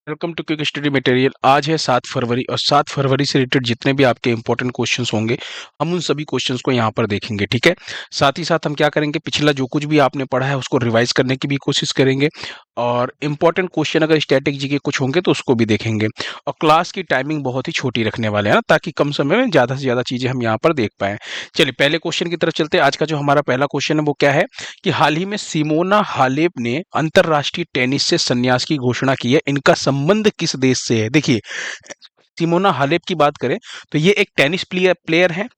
Welcome to quick study material. आज है 7 फरवरी और 7 फरवरी से रिलेटेड जितने भी आपके इंपॉर्टेंट क्वेश्चंस होंगे हम उन सभी क्वेश्चंस को यहाँ पर देखेंगे। ठीक है, साथ ही साथ हम क्या करेंगे, पिछला जो कुछ भी आपने पढ़ा है उसको रिवाइज करने की भी कोशिश करेंगे और इंपॉर्टेंट क्वेश्चन अगर स्टैटिक जी के कुछ होंगे तो उसको भी देखेंगे। और क्लास की टाइमिंग बहुत ही छोटी रखने वाले हैं ना, ताकि कम समय में ज़्यादा से ज़्यादा चीज़ें हम यहाँ पर देख पाएँ। चलिए पहले क्वेश्चन की तरफ चलते हैं। आज का जो हमारा पहला क्वेश्चन है वो क्या है कि हाल ही में सिमोना हालेप ने अंतरराष्ट्रीय टेनिस से संन्यास की घोषणा की है। इनका संबंध किस देश से है? देखिए, सिमोना हालेप की बात करें तो ये एक टेनिस प्लेयर है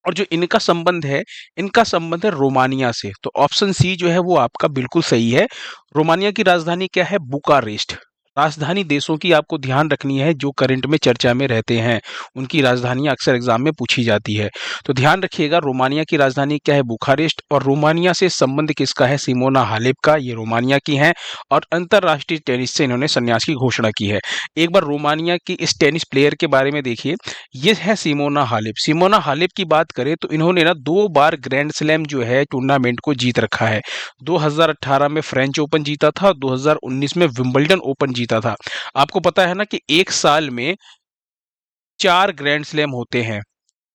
और जो इनका संबंध है रोमानिया से। तो ऑप्शन सी जो है वो आपका बिल्कुल सही है। रोमानिया की राजधानी क्या है? बुकारेस्ट। राजधानी देशों की आपको ध्यान रखनी है जो करंट में चर्चा में रहते हैं, उनकी राजधानियां अक्सर एग्जाम में पूछी जाती है। तो ध्यान रखिएगा, रोमानिया की राजधानी क्या है? बुखारेस्ट। और रोमानिया से संबंध किसका है? सिमोना हालेप का। ये रोमानिया की हैं और अंतरराष्ट्रीय टेनिस से इन्होंने संन्यास की घोषणा की है। एक बार रोमानिया की इस टेनिस प्लेयर के बारे में देखिए, ये है सिमोना हालेप। सिमोना हालेप की बात करें तो इन्होंने ना 2 बार ग्रैंड स्लैम जो है टूर्नामेंट को जीत रखा है। 2018 में फ्रेंच ओपन जीता था, 2019 में विंबलडन ओपन जीता था। आपको पता है ना कि एक साल में 4 ग्रैंड स्लैम होते हैं,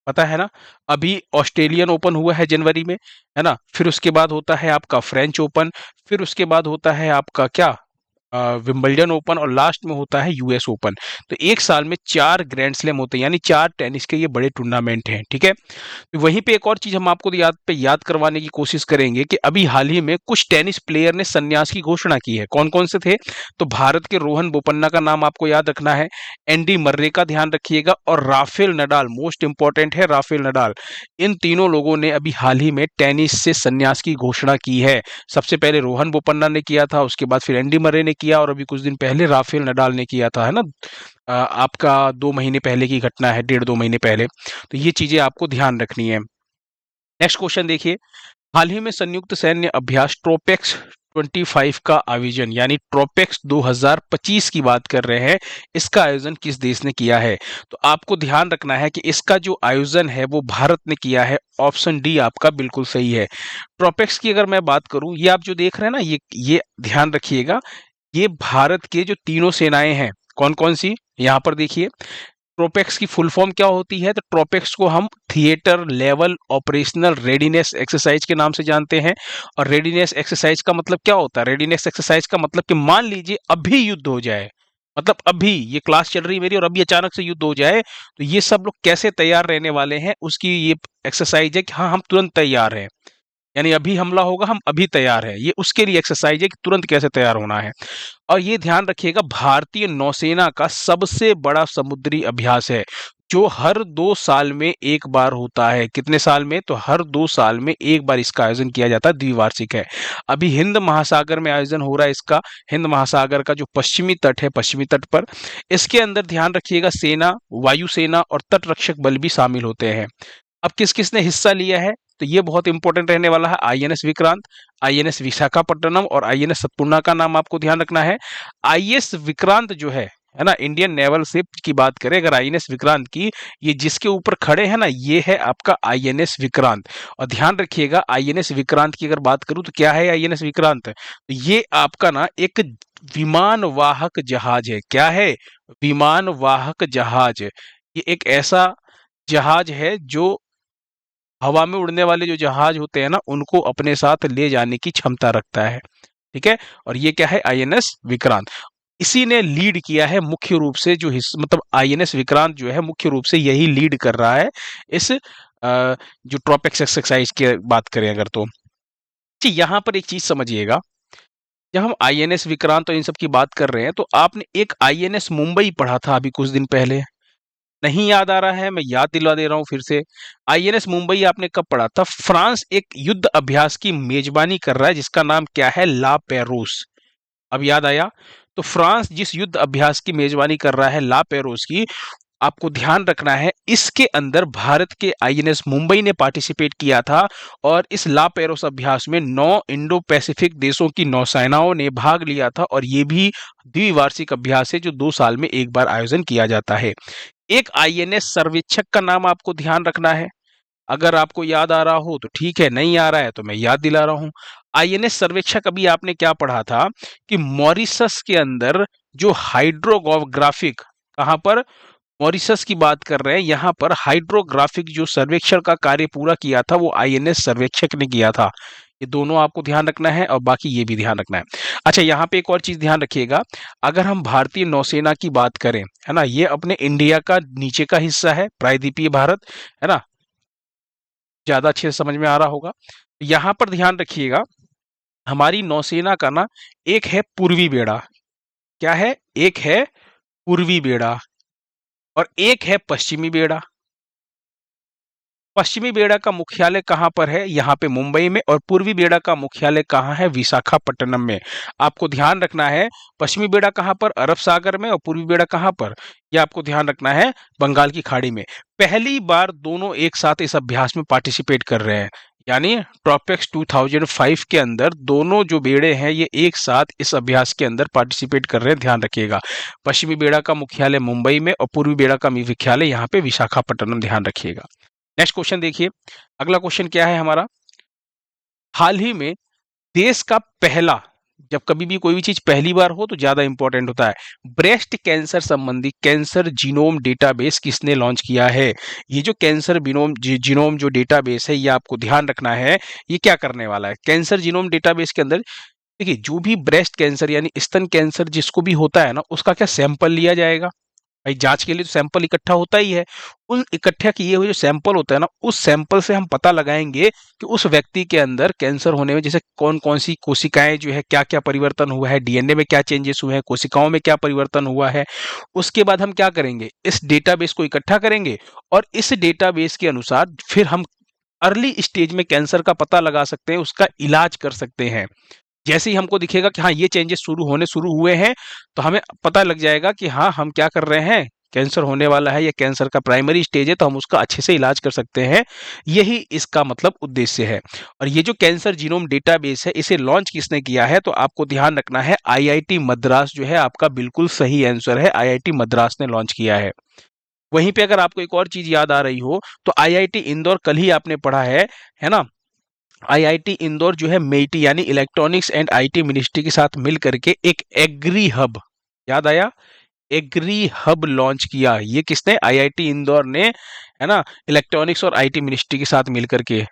पता है ना? अभी ऑस्ट्रेलियन ओपन हुआ है जनवरी में, है ना? फिर उसके बाद होता है आपका फ्रेंच ओपन, फिर उसके बाद होता है आपका क्या, विंबलडन ओपन, और लास्ट में होता है यूएस ओपन। तो एक साल में 4 ग्रैंड स्लैम होते हैं, यानी 4 टेनिस के ये बड़े टूर्नामेंट हैं। ठीक है, तो वहीं पे एक और चीज हम आपको याद करवाने की कोशिश करेंगे कि अभी हाल ही में कुछ टेनिस प्लेयर ने संन्यास की घोषणा की है। कौन कौन से थे? तो भारत के रोहन बोपन्ना का नाम आपको याद रखना है, एंडी मर्रे का ध्यान रखिएगा, और राफेल नडाल। मोस्ट इंपॉर्टेंट है राफेल नडाल। इन तीनों लोगों ने अभी हाल ही में टेनिस से संन्यास की घोषणा की है। सबसे पहले रोहन बोपन्ना ने किया था, उसके बाद फिर एंडी मर्रे ने किया, और अभी कुछ दिन पहले राफेल नडाल ने किया था, है ना? आपका 2 महीने पहले की घटना है, 1.5-2 महीने पहले। तो ये चीजें आपको ध्यान रखनी है। नेक्स्ट क्वेश्चन देखिए, हाल ही में संयुक्त सैन्य अभ्यास ट्रोपेक्स 25 का आयोजन, यानी ट्रोपेक्स 2025 की बात कर रहे हैं, इसका आयोजन किस देश ने किया है? तो आपको ध्यान रखना है कि इसका जो आयोजन है वो भारत ने किया है। ऑप्शन डी आपका बिल्कुल सही है। ट्रोपेक्स की अगर मैं बात करूं, ये आप जो देख रहे हैं ना, ये ध्यान रखिएगा, ये भारत के जो तीनों सेनाएं हैं, कौन कौन सी, यहाँ पर देखिए। ट्रोपेक्स की फुल फॉर्म क्या होती है? तो ट्रोपेक्स को हम theatre level operational readiness exercise के नाम से जानते हैं। और रेडीनेस एक्सरसाइज का मतलब क्या होता है? रेडीनेस एक्सरसाइज का मतलब कि मान लीजिए अभी युद्ध हो जाए, मतलब अभी ये क्लास चल रही है मेरी और अभी अचानक से युद्ध हो जाए, तो ये सब लोग कैसे तैयार रहने वाले हैं, उसकी ये एक्सरसाइज है कि हाँ हम तुरंत तैयार हैं। यानी अभी हमला होगा, हम अभी तैयार हैं, ये उसके लिए एक्सरसाइज है कि तुरंत कैसे तैयार होना है। और ये ध्यान रखिएगा, भारतीय नौसेना का सबसे बड़ा समुद्री अभ्यास है, जो हर 2 साल में एक बार होता है। कितने साल में? तो हर 2 साल में एक बार इसका आयोजन किया जाता है, द्विवार्षिक है। अभी हिंद महासागर में आयोजन हो रहा है इसका। हिंद महासागर का जो पश्चिमी तट है, पश्चिमी तट पर इसके अंदर ध्यान रखिएगा सेना, वायुसेना और तट रक्षक बल भी शामिल होते हैं। अब किस किस ने हिस्सा लिया है? तो ये बहुत इंपॉर्टेंट रहने वाला है। आईएनएस विक्रांत, आईएनएस विशाखापट्टनम और आईएनएस सतपुड़ा का नाम आपको ध्यान रखना है। आईएस विक्रांत जो है ना, इंडियन नेवल शिप की बात करें अगर आईएनएस विक्रांत की, ये जिसके ऊपर खड़े हैं ना, ये है आपका आईएनएस विक्रांत। और ध्यान रखिएगा, आईएनएस विक्रांत की अगर बात करूं तो क्या है आईएनएस विक्रांत? तो ये आपका ना एक विमान वाहक जहाज है। क्या है? विमान वाहक जहाज। ये एक ऐसा जहाज है जो हवा में उड़ने वाले जो जहाज होते हैं ना, उनको अपने साथ ले जाने की क्षमता रखता है। ठीक है, और ये क्या है? आईएनएस विक्रांत। इसी ने लीड किया है मुख्य रूप से, जो मतलब आईएनएस विक्रांत जो है मुख्य रूप से यही लीड कर रहा है इस जो ट्रोपेक्स एक्सरसाइज की बात करें अगर तो। जी, यहाँ पर एक चीज समझिएगा, जब हम आईएनएस विक्रांत और इन सब की बात कर रहे हैं तो आपने एक आईएनएस मुंबई पढ़ा था अभी कुछ दिन पहले, नहीं याद आ रहा है? मैं याद दिला दे रहा हूं फिर से। आईएनएस मुंबई आपने कब पढ़ा था? फ्रांस एक युद्ध अभ्यास की मेजबानी कर रहा है जिसका नाम क्या है? ला पेरोस। अब याद आया? तो फ्रांस जिस युद्ध अभ्यास की मेजबानी कर रहा है, ला पेरोस की, आपको ध्यान रखना है इसके अंदर भारत के आईएनएस मुंबई ने पार्टिसिपेट किया था। और इस ला पेरोस अभ्यास में 9 इंडो पैसिफिक देशों की नौसेनाओं ने भाग लिया था, और ये भी द्विवार्षिक अभ्यास है जो 2 साल में एक बार आयोजन किया जाता है। एक आईएनएस सर्वेक्षक का नाम आपको ध्यान रखना है। अगर आपको याद आ रहा हो तो ठीक है, नहीं आ रहा है तो मैं याद दिला रहा हूं। आईएनएस सर्वेक्षक अभी आपने क्या पढ़ा था कि मॉरिशस के अंदर जो हाइड्रोग्राफिक, कहां पर, मॉरिशस की बात कर रहे हैं, यहां पर हाइड्रोग्राफिक जो सर्वेक्षण का कार्य पूरा किया था वो आईएनएस सर्वेक्षक ने किया था। ये दोनों आपको ध्यान रखना है और बाकी ये भी ध्यान रखना है। अच्छा, यहाँ पे एक और चीज ध्यान रखिएगा, अगर हम भारतीय नौसेना की बात करें, है ना, ये अपने इंडिया का नीचे का हिस्सा है, प्रायद्वीपीय भारत, है ना, ज्यादा अच्छे से समझ में आ रहा होगा। यहाँ पर ध्यान रखिएगा, हमारी नौसेना का ना एक है पूर्वी बेड़ा, क्या है, एक है पूर्वी बेड़ा और एक है पश्चिमी बेड़ा। पश्चिमी बेड़ा का मुख्यालय कहां पर है, यहाँ पे मुंबई में, और पूर्वी बेड़ा का मुख्यालय कहां है, विशाखापट्टनम में। आपको ध्यान रखना है पश्चिमी बेड़ा कहां पर, अरब सागर में, और पूर्वी बेड़ा कहां पर, यह आपको ध्यान रखना है, बंगाल की खाड़ी में। पहली बार दोनों एक साथ इस अभ्यास में पार्टिसिपेट कर रहे हैं, यानी ट्रॉपेक्स 2005 के अंदर दोनों जो बेड़े हैं ये एक साथ इस अभ्यास के अंदर पार्टिसिपेट कर रहे हैं, ध्यान रखिएगा। पश्चिमी बेड़ा का मुख्यालय मुंबई में और पूर्वी बेड़ा का मुख्यालय यहाँ पे विशाखापट्टनम, ध्यान रखिएगा। नेक्स्ट क्वेश्चन देखिए, अगला क्वेश्चन क्या है हमारा, हाल ही में देश का पहला, जब कभी भी कोई भी चीज पहली बार हो तो ज्यादा इंपॉर्टेंट होता है, ब्रेस्ट कैंसर संबंधी कैंसर जीनोम डेटाबेस किसने लॉन्च किया है। ये जो कैंसर जीनोम जो डेटाबेस है, ये आपको ध्यान रखना है, ये क्या करने वाला है। कैंसर जीनोम डेटाबेस के अंदर देखिए, जो भी ब्रेस्ट कैंसर यानी स्तन कैंसर जिसको भी होता है ना, उसका क्या सैंपल लिया जाएगा। भाई जांच के लिए तो सैंपल इकट्ठा होता ही है, उन इकट्ठा किए हुए जो सैंपल होता है ना, उस सैंपल से हम पता लगाएंगे कि उस व्यक्ति के अंदर कैंसर होने में जैसे कौन कौन सी कोशिकाएं जो है, क्या क्या परिवर्तन हुआ है, डीएनए में क्या चेंजेस हुए हैं, कोशिकाओं में क्या परिवर्तन हुआ है। उसके बाद हम क्या करेंगे, इस डेटाबेस को इकट्ठा करेंगे और इस डेटाबेस के अनुसार फिर हम अर्ली स्टेज में कैंसर का पता लगा सकते हैं, उसका इलाज कर सकते हैं। जैसे ही हमको दिखेगा कि हाँ ये चेंजेस शुरू हुए हैं, तो हमें पता लग जाएगा कि हाँ हम क्या कर रहे हैं, कैंसर होने वाला है या कैंसर का प्राइमरी स्टेज है, तो हम उसका अच्छे से इलाज कर सकते हैं। यही इसका मतलब उद्देश्य है। और ये जो कैंसर जीनोम डेटाबेस है, इसे लॉन्च किसने किया है, तो आपको ध्यान रखना है आईआईटी मद्रास जो है आपका बिल्कुल सही आंसर है, आईआईटी मद्रास ने लॉन्च किया है। वहीं पे अगर आपको एक और चीज याद आ रही हो तो आईआईटी इंदौर, कल ही आपने पढ़ा है ना, आईआईटी इंदौर जो है मेटी यानी इलेक्ट्रॉनिक्स एंड आईटी मिनिस्ट्री के साथ मिल करके एक एग्री हब, याद आया, एग्री हब लॉन्च किया। ये किसने, आईआईटी इंदौर ने, है ना, इलेक्ट्रॉनिक्स और आईटी मिनिस्ट्री के साथ मिलकर के।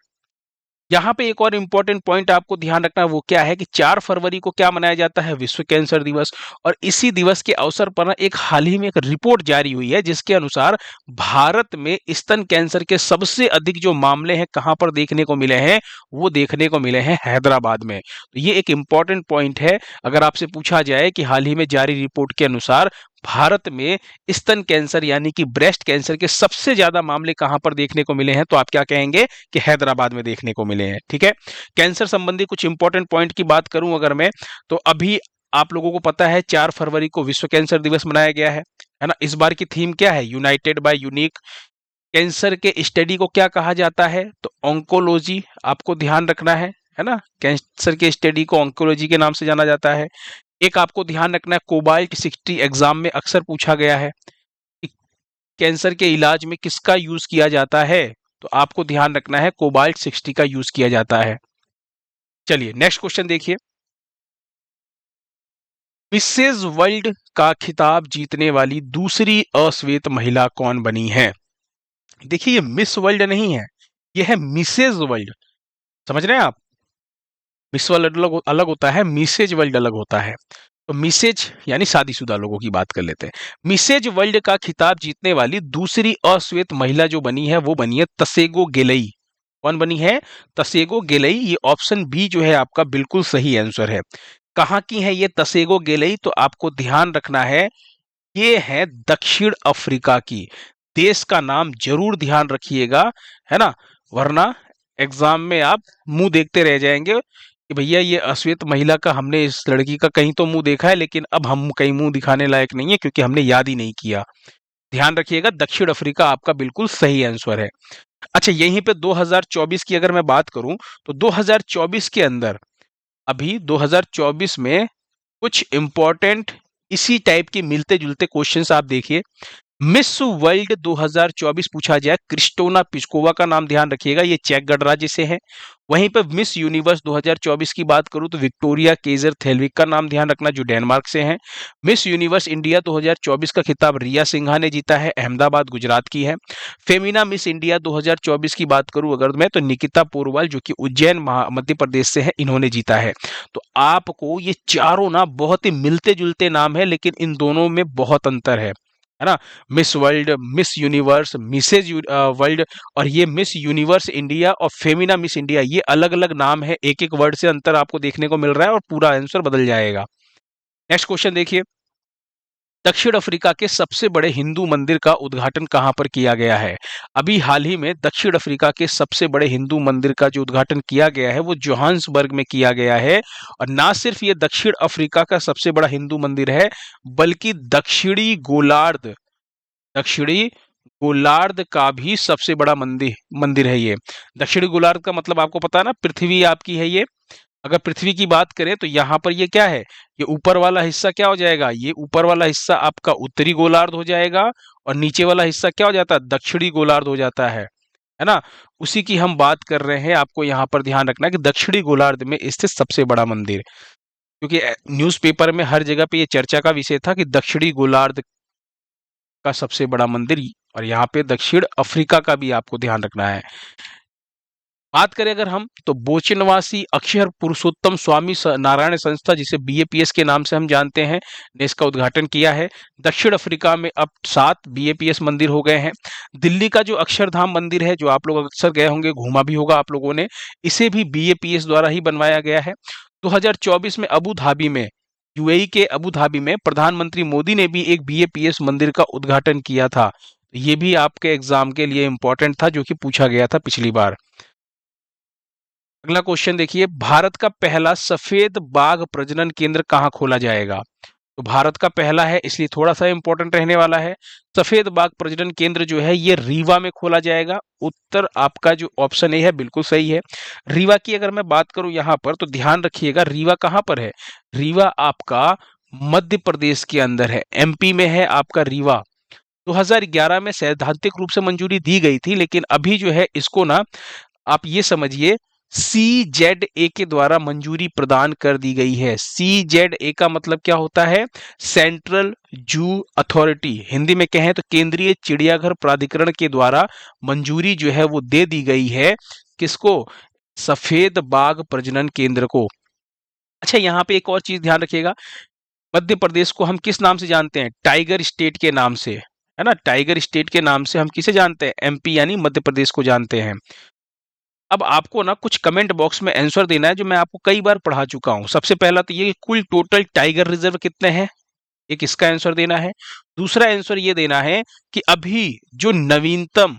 यहाँ पे एक और इम्पोर्टेंट पॉइंट आपको ध्यान रखना है, वो क्या है कि 4 फरवरी को क्या मनाया जाता है, विश्व कैंसर दिवस। और इसी दिवस के अवसर पर ना एक हाल ही में एक रिपोर्ट जारी हुई है जिसके अनुसार भारत में स्तन कैंसर के सबसे अधिक जो मामले हैं कहाँ पर देखने को मिले हैं, वो देखने को मिले हैं हैदराबाद में। तो ये एक इम्पॉर्टेंट पॉइंट है, अगर आपसे पूछा जाए कि हाल ही में जारी रिपोर्ट के अनुसार भारत में स्तन कैंसर यानी कि ब्रेस्ट कैंसर के सबसे ज्यादा मामले कहां पर देखने को मिले हैं, तो आप क्या कहेंगे कि हैदराबाद में देखने को मिले हैं। ठीक है, कैंसर संबंधी कुछ इंपॉर्टेंट पॉइंट की बात करूं अगर मैं, तो अभी आप लोगों को पता है 4 फरवरी को विश्व कैंसर दिवस मनाया गया है ना। इस बार की थीम क्या है, यूनाइटेड बाय यूनिक। कैंसर के स्टडी को क्या कहा जाता है, तो ऑन्कोलॉजी, आपको ध्यान रखना है ना, कैंसर के स्टडी को ऑन्कोलॉजी के नाम से जाना जाता है। एक आपको ध्यान रखना है, कोबाल्ट 60 एग्जाम में अक्सर पूछा गया है कि कैंसर के इलाज में किसका यूज किया जाता है, तो आपको ध्यान रखना है कोबाल्ट 60 का यूज किया जाता है। चलिए नेक्स्ट क्वेश्चन देखिए, मिसेज वर्ल्ड का खिताब जीतने वाली दूसरी अश्वेत महिला कौन बनी है। देखिए ये मिस वर्ल्ड नहीं है, ये है मिसेज वर्ल्ड, समझ रहे हैं आप। मिस वर्ल्ड अलग अलग होता है, मिसेज वर्ल्ड अलग होता है। तो मिसेज यानी शादीशुदा लोगों की बात कर लेते हैं। मिसेज वर्ल्ड का खिताब जीतने वाली दूसरी अश्वेत महिला जो बनी है वो बनी है तसेगो गेलई। कौन बनी है, तसेगो गेलई। ये ऑप्शन बी जो है आपका बिल्कुल सही आंसर है। कहाँ की है ये तसेगो गेलई, तो आपको ध्यान रखना है ये है दक्षिण अफ्रीका की। देश का नाम जरूर ध्यान रखिएगा, है ना, वरना एग्जाम में आप मुंह देखते रह जाएंगे कि भैया ये अश्वेत महिला का, हमने इस लड़की का कहीं तो मुंह देखा है लेकिन अब हम कहीं मुंह दिखाने लायक नहीं है क्योंकि हमने याद ही नहीं किया। ध्यान रखिएगा, दक्षिण अफ्रीका आपका बिल्कुल सही आंसर है। अच्छा, यहीं पे 2024 की अगर मैं बात करूं तो 2024 के अंदर, अभी 2024 में कुछ इंपॉर्टेंट इसी टाइप के मिलते जुलते क्वेश्चंस आप देखिए। मिस वर्ल्ड 2024 पूछा जाए, क्रिस्टोना पिस्कोवा का नाम ध्यान रखिएगा, ये चेक गणराज्य से है। वहीं पर मिस यूनिवर्स 2024 की बात करूं तो विक्टोरिया केजर थेल्विक का नाम ध्यान रखना, जो डेनमार्क से हैं। मिस यूनिवर्स इंडिया 2024 का खिताब रिया सिन्हा ने जीता है, अहमदाबाद गुजरात की है। फेमिना मिस इंडिया 2024 की बात करूं अगर मैं, तो निकिता पोरवाल जो कि उज्जैन मध्य प्रदेश से है, इन्होंने जीता है। तो आपको ये चारों ना बहुत ही मिलते जुलते नाम है, लेकिन इन दोनों में बहुत अंतर है ना। Miss world, miss universe, mrs world और ये मिस यूनिवर्स इंडिया और फेमिना मिस इंडिया, ये अलग अलग नाम है, एक एक वर्ड से अंतर आपको देखने को मिल रहा है और पूरा आंसर बदल जाएगा। नेक्स्ट क्वेश्चन देखिए, दक्षिण अफ्रीका के सबसे बड़े हिंदू मंदिर का उद्घाटन कहां पर किया गया है? अभी हाल ही में दक्षिण अफ्रीका के सबसे बड़े हिंदू मंदिर का जो उद्घाटन किया गया है वो जोहान्सबर्ग में किया गया है। और ना सिर्फ ये दक्षिण अफ्रीका का सबसे बड़ा हिंदू मंदिर है, बल्कि दक्षिणी गोलार्ध का भी सबसे बड़ा मंदिर मंदिर है ये। दक्षिणी गोलार्ध का मतलब आपको पता है ना, पृथ्वी आपकी है ये। अगर पृथ्वी की बात करें तो यहाँ पर ये क्या है, ये ऊपर वाला हिस्सा क्या हो जाएगा, ये ऊपर वाला हिस्सा आपका उत्तरी गोलार्ध हो जाएगा और नीचे वाला हिस्सा क्या हो जाता है, दक्षिणी गोलार्ध हो जाता है ना। उसी की हम बात कर रहे हैं, आपको यहाँ पर ध्यान रखना है कि दक्षिणी गोलार्ध में स्थित सबसे बड़ा मंदिर, क्योंकि न्यूज़पेपर में हर जगह पे ये चर्चा का विषय था कि दक्षिणी गोलार्ध का सबसे बड़ा मंदिर, और यहाँ पे दक्षिण अफ्रीका का भी आपको ध्यान रखना है। बात करें अगर हम, तो बोचिनवासी अक्षर पुरुषोत्तम स्वामी नारायण संस्था, जिसे बीएपीएस के नाम से हम जानते हैं, ने इसका उद्घाटन किया है। दक्षिण अफ्रीका में अब 7 बीएपीएस मंदिर हो गए हैं। दिल्ली का जो अक्षरधाम मंदिर है, जो आप लोग अक्सर गए होंगे, घूमा भी होगा आप लोगों ने, इसे भी बीएपीएस द्वारा ही बनवाया गया है। 2024 में अबू धाबी में, यूएई के अबू धाबी में प्रधानमंत्री मोदी ने भी एक बीएपीएस मंदिर का उद्घाटन किया था। ये भी आपके एग्जाम के लिए इंपॉर्टेंट था, जो कि पूछा गया था पिछली बार। अगला क्वेश्चन देखिए, भारत का पहला सफेद बाघ प्रजनन केंद्र कहाँ खोला जाएगा? तो भारत का पहला है, इसलिए थोड़ा सा इंपॉर्टेंट रहने वाला है। सफेद बाघ प्रजनन केंद्र जो है ये रीवा में खोला जाएगा। उत्तर आपका जो ऑप्शन ए है बिल्कुल सही है। रीवा की अगर मैं बात करूं यहाँ पर, तो ध्यान रखिएगा रीवा कहाँ पर है, रीवा आपका मध्य प्रदेश के अंदर है, एमपी में है आपका रीवा। 2011 में सैद्धांतिक रूप से मंजूरी दी गई थी, लेकिन अभी जो है इसको ना आप ये समझिए CZA के द्वारा मंजूरी प्रदान कर दी गई है। CZA का मतलब क्या होता है, सेंट्रल जू अथॉरिटी, हिंदी में कहें तो केंद्रीय चिड़ियाघर प्राधिकरण के द्वारा मंजूरी जो है वो दे दी गई है। किसको? सफेद बाघ प्रजनन केंद्र को। अच्छा, यहाँ पे एक और चीज ध्यान रखिएगा, मध्य प्रदेश को हम किस नाम से जानते हैं? टाइगर स्टेट के नाम से, है ना। टाइगर स्टेट के नाम से हम किसे जानते हैं? एमपी यानी मध्य प्रदेश को जानते हैं। अब आपको ना कुछ कमेंट बॉक्स में आंसर देना है, जो मैं आपको कई बार पढ़ा चुका हूं। सबसे पहला तो ये कि कुल टोटल टाइगर रिजर्व कितने हैं, एक इसका आंसर देना है। दूसरा आंसर ये देना है कि अभी जो नवीनतम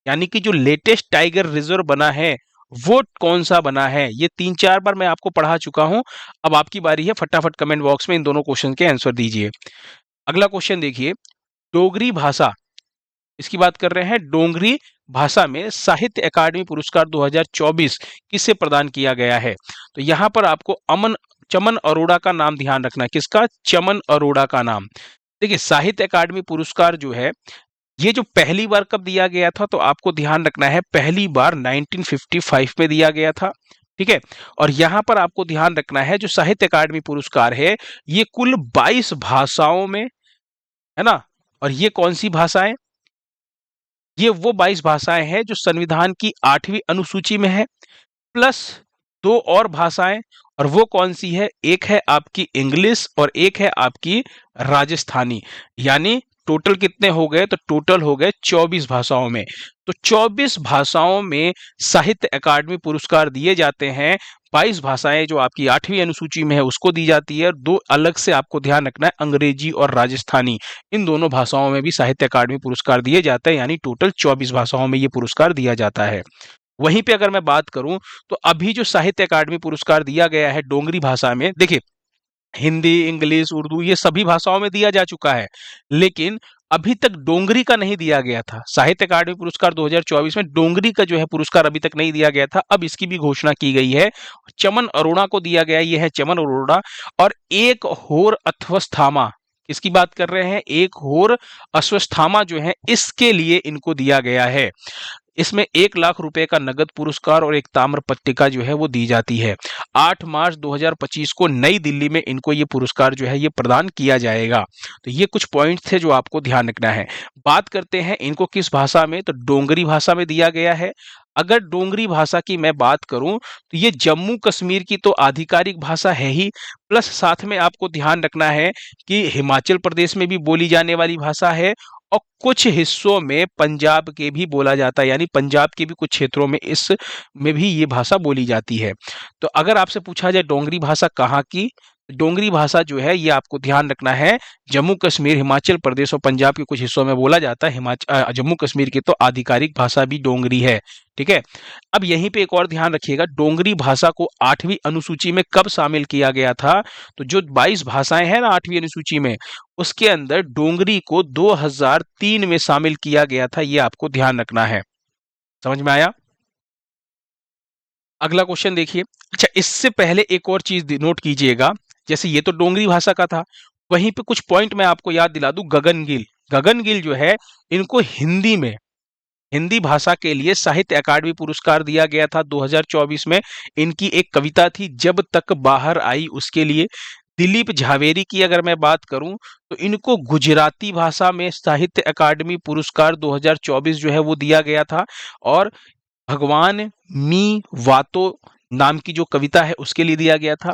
यानी कि जो लेटेस्ट टाइगर रिजर्व बना है वो कौन सा बना है। ये 3-4 बार मैं आपको पढ़ा चुका हूं। अब आपकी बारी है, फटाफट कमेंट बॉक्स में इन दोनों क्वेश्चन के आंसर दीजिए। अगला क्वेश्चन देखिए, डोगरी भाषा, इसकी बात कर रहे हैं, डोगरी भाषा में साहित्य अकादमी पुरस्कार 2024 किसे प्रदान किया गया है? तो यहाँ पर आपको चमन अरोड़ा का नाम ध्यान रखना है। किसका? चमन अरोड़ा का नाम। देखिए, साहित्य अकादमी पुरस्कार जो है ये जो पहली बार कब दिया गया था, तो आपको ध्यान रखना है पहली बार 1955 में दिया गया था। ठीक है। और यहाँ पर आपको ध्यान रखना है, जो साहित्य अकादमी पुरस्कार है ये कुल 22 भाषाओं में, है ना। और ये कौन सी भाषाएं? ये वो 22 भाषाएं हैं जो संविधान की 8वीं अनुसूची में है, प्लस 2 और भाषाएं। और वो कौन सी है? एक है आपकी इंग्लिश और एक है आपकी राजस्थानी। यानी टोटल कितने हो गए? तो टोटल हो गए 24 भाषाओं में। तो 24 भाषाओं में साहित्य अकादमी पुरस्कार दिए जाते हैं। 22 भाषाएं जो आपकी 8वीं अनुसूची में है उसको दी जाती है, और 2 अलग से आपको ध्यान रखना है, अंग्रेजी और राजस्थानी। इन दोनों भाषाओं में भी साहित्य अकादमी पुरस्कार दिए जाते हैं, यानी टोटल 24 भाषाओं में ये पुरस्कार दिया जाता है। वहीं पे अगर मैं बात करूं, तो अभी जो साहित्य अकादमी पुरस्कार दिया गया है डोगरी भाषा में, देखिए हिंदी, इंग्लिश, उर्दू ये सभी भाषाओं में दिया जा चुका है, लेकिन अभी तक डोगरी का नहीं दिया गया था। साहित्य अकादमी पुरस्कार 2024 में डोगरी का जो है पुरस्कार अभी तक नहीं दिया गया था, अब इसकी भी घोषणा की गई है। चमन अरोड़ा को दिया गया, ये है चमन अरोड़ा। और एक होर अथवस्थामा, किसकी बात कर रहे हैं, एक और अश्वत्थामा जो है इसके लिए इनको दिया गया है। इसमें 1 लाख रुपए का नगद पुरस्कार और एक ताम्र पट्टिका जो है वो दी जाती है। 8 मार्च 2025 को नई दिल्ली में इनको ये पुरस्कार जो है ये प्रदान किया जाएगा। तो ये कुछ पॉइंट्स थे जो आपको ध्यान रखना है। बात करते हैं इनको किस भाषा में, तो डोंगरी भाषा में दिया गया है। अगर डोंगरी भाषा की मैं बात करूं तो ये जम्मू कश्मीर की तो आधिकारिक भाषा है ही, प्लस साथ में आपको ध्यान रखना है कि हिमाचल प्रदेश में भी बोली जाने वाली भाषा है और कुछ हिस्सों में पंजाब के भी बोला जाता है, यानी पंजाब के भी कुछ क्षेत्रों में इस में भी ये भाषा बोली जाती है। तो अगर आपसे पूछा जाए डोंगरी भाषा कहाँ की, डोंगरी भाषा जो है ये आपको ध्यान रखना है जम्मू कश्मीर, हिमाचल प्रदेश और पंजाब के कुछ हिस्सों में बोला जाता है। जम्मू कश्मीर की तो आधिकारिक भाषा भी डोंगरी है। ठीक है, अब यहीं पे एक और ध्यान रखिएगा, डोंगरी भाषा को 8वीं अनुसूची में कब शामिल किया गया था, तो जो 22 भाषाएं हैं ना 8वीं अनुसूची में, उसके अंदर डोंगरी को 2003 में शामिल किया गया था। ये आपको ध्यान रखना है। समझ में आया? अगला क्वेश्चन देखिए। अच्छा, इससे पहले एक और चीज नोट कीजिएगा, जैसे ये तो डोंगरी भाषा का था, वहीं पे कुछ पॉइंट मैं आपको याद दिला दूं। गगन गिल, गगन गिल जो है इनको हिंदी में, हिंदी भाषा के लिए साहित्य अकादमी पुरस्कार दिया गया था 2024 में। इनकी एक कविता थी जब तक बाहर आई उसके लिए। दिलीप झावेरी की अगर मैं बात करूं तो इनको गुजराती भाषा में साहित्य अकादमी पुरस्कार 2024 जो है वो दिया गया था। और भगवान मी वातो नाम की जो कविता है उसके लिए दिया गया था।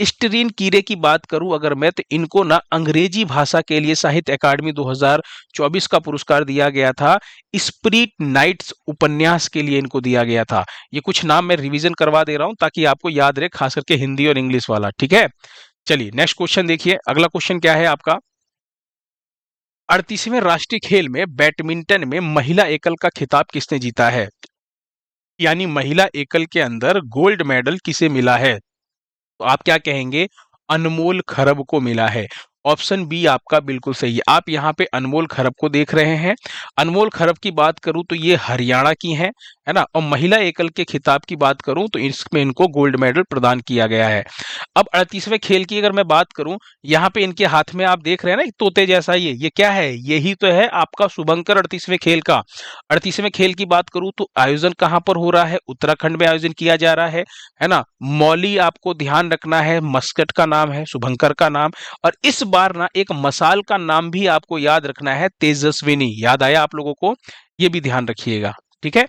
स्टरीन कीरे की बात करूं अगर मैं, तो इनको ना अंग्रेजी भाषा के लिए साहित्य अकादमी 2024 का पुरस्कार दिया गया था। स्प्रिट नाइट्स उपन्यास के लिए इनको दिया गया था। ये कुछ नाम मैं रिवीजन करवा दे रहा हूं ताकि आपको याद रहे, खास करके हिंदी और इंग्लिश वाला। ठीक है, चलिए नेक्स्ट क्वेश्चन देखिए। अगला क्वेश्चन क्या है आपका, 38वें राष्ट्रीय खेल में बैडमिंटन में महिला एकल का खिताब किसने जीता है, यानी महिला एकल के अंदर गोल्ड मेडल किसे मिला है, तो आप क्या कहेंगे, अनमोल खरब को मिला है। ऑप्शन बी आपका बिल्कुल सही है। आप यहाँ पे अनमोल खरब को देख रहे हैं। अनमोल खरब की बात करूं तो ये हरियाणा की हैं, है ना। और महिला एकल के खिताब की बात करूं तो इसमें इनको गोल्ड मेडल प्रदान किया गया है। अब 38वें खेल की अगर मैं बात करूं, यहाँ पे इनके हाथ में आप देख रहे हैं ना एक तोते जैसा, ये क्या है, यही तो है आपका शुभंकर 38वें खेल का। 38वें खेल की बात करूं तो आयोजन कहाँ पर हो रहा है, उत्तराखंड में आयोजन किया जा रहा है ना। मौली आपको ध्यान रखना है, मस्कट का नाम है, शुभंकर का नाम, और इस बार ना एक मसाल का नाम भी आपको याद रखना है, तेजस्विनी। याद आया आप लोगों को, ये भी ध्यान रखिएगा। ठीक है,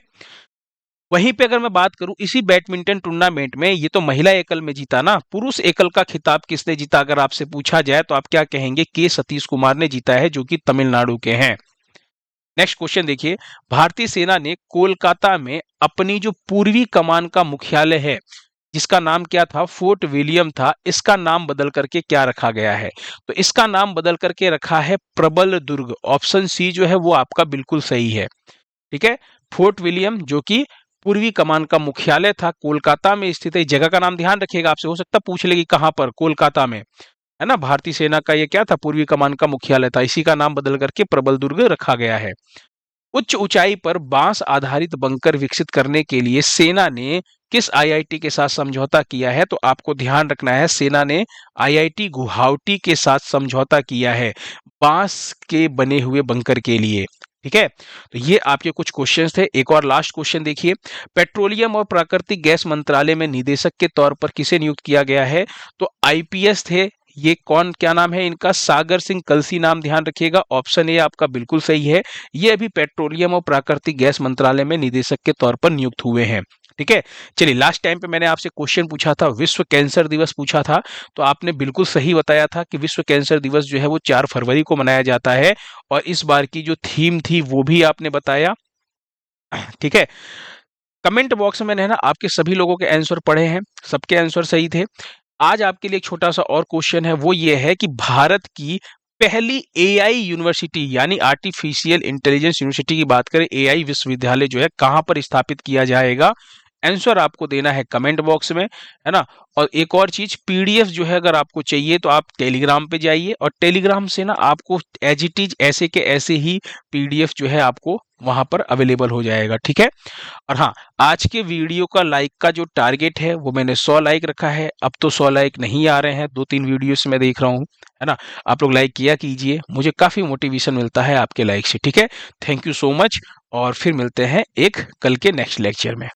वहीं पे अगर मैं बात करूं इसी बैडमिंटन टूर्नामेंट में, ये तो महिला एकल में जीता ना, पुरुष एकल का खिताब किसने जीता अगर आपसे पूछा जाए तो आप क्या कहेंगे, के सतीश कुमार ने जीता है, जो कि तमिलनाडु के हैं। नेक्स्ट क्वेश्चन देखिए, भारतीय सेना ने कोलकाता में अपनी जो पूर्वी कमान का मुख्यालय है, जिसका नाम क्या था, फोर्ट विलियम था, इसका नाम बदल करके क्या रखा गया है, तो इसका नाम बदल करके रखा है प्रबल दुर्ग। ऑप्शन सी जो है वो आपका बिल्कुल सही है। ठीक है, फोर्ट विलियम जो कि पूर्वी कमान का मुख्यालय था, कोलकाता में स्थित है। इस जगह का नाम ध्यान रखिएगा, आपसे हो सकता पूछ लेगी कहां पर, कोलकाता में, है ना। भारतीय सेना का ये क्या था, पूर्वी कमान का मुख्यालय था, इसी का नाम बदल करके प्रबल दुर्ग रखा गया है। उच्च ऊंचाई पर बांस आधारित बंकर विकसित करने के लिए सेना ने किस आईआईटी के साथ समझौता किया है, तो आपको ध्यान रखना है, सेना ने आईआईटी गुवाहाटी के साथ समझौता किया है बांस के बने हुए बंकर के लिए। ठीक है, तो ये आपके कुछ क्वेश्चंस थे। एक और लास्ट क्वेश्चन देखिए, पेट्रोलियम और प्राकृतिक गैस मंत्रालय में निदेशक के तौर पर किसे नियुक्त किया गया है, तो आईपीएस थे ये, कौन, क्या नाम है इनका, सागर सिंह कलसी नाम ध्यान रखिएगा। ऑप्शन ए आपका बिल्कुल सही है, ये अभी पेट्रोलियम और प्राकृतिक गैस मंत्रालय में निदेशक के तौर पर नियुक्त हुए हैं। ठीक है, चलिए लास्ट टाइम पे मैंने आपसे क्वेश्चन पूछा था, विश्व कैंसर दिवस पूछा था, तो आपने बिल्कुल सही बताया था कि विश्व कैंसर दिवस जो है वो 4 फरवरी को मनाया जाता है, और इस बार की जो थीम थी वो भी आपने बताया। ठीक है, कमेंट बॉक्स में मैंने ना आपके सभी लोगों के आंसर पढ़े हैं, सबके आंसर सही थे। आज आपके लिए एक छोटा सा और क्वेश्चन है, वो ये है कि भारत की पहली एआई यूनिवर्सिटी यानी आर्टिफिशियल इंटेलिजेंस यूनिवर्सिटी की बात करें, एआई विश्वविद्यालय जो है कहां पर स्थापित किया जाएगा, आंसर आपको देना है कमेंट बॉक्स में, है ना। और एक और चीज, पीडीएफ जो है अगर आपको चाहिए तो आप टेलीग्राम पे जाइए, और टेलीग्राम से ना आपको एज इट इज ऐसे के ऐसे ही पीडीएफ जो है आपको वहां पर अवेलेबल हो जाएगा, ठीक है। और हाँ, आज के वीडियो का लाइक का जो टारगेट है वो मैंने 100 लाइक रखा है। अब तो 100 लाइक नहीं आ रहे हैं, 2-3 वीडियो से मैं देख रहा हूँ, है ना। आप लोग लाइक किया कीजिए, मुझे काफी मोटिवेशन मिलता है आपके लाइक से, ठीक है। थैंक यू सो मच, और फिर मिलते हैं एक कल के नेक्स्ट लेक्चर में।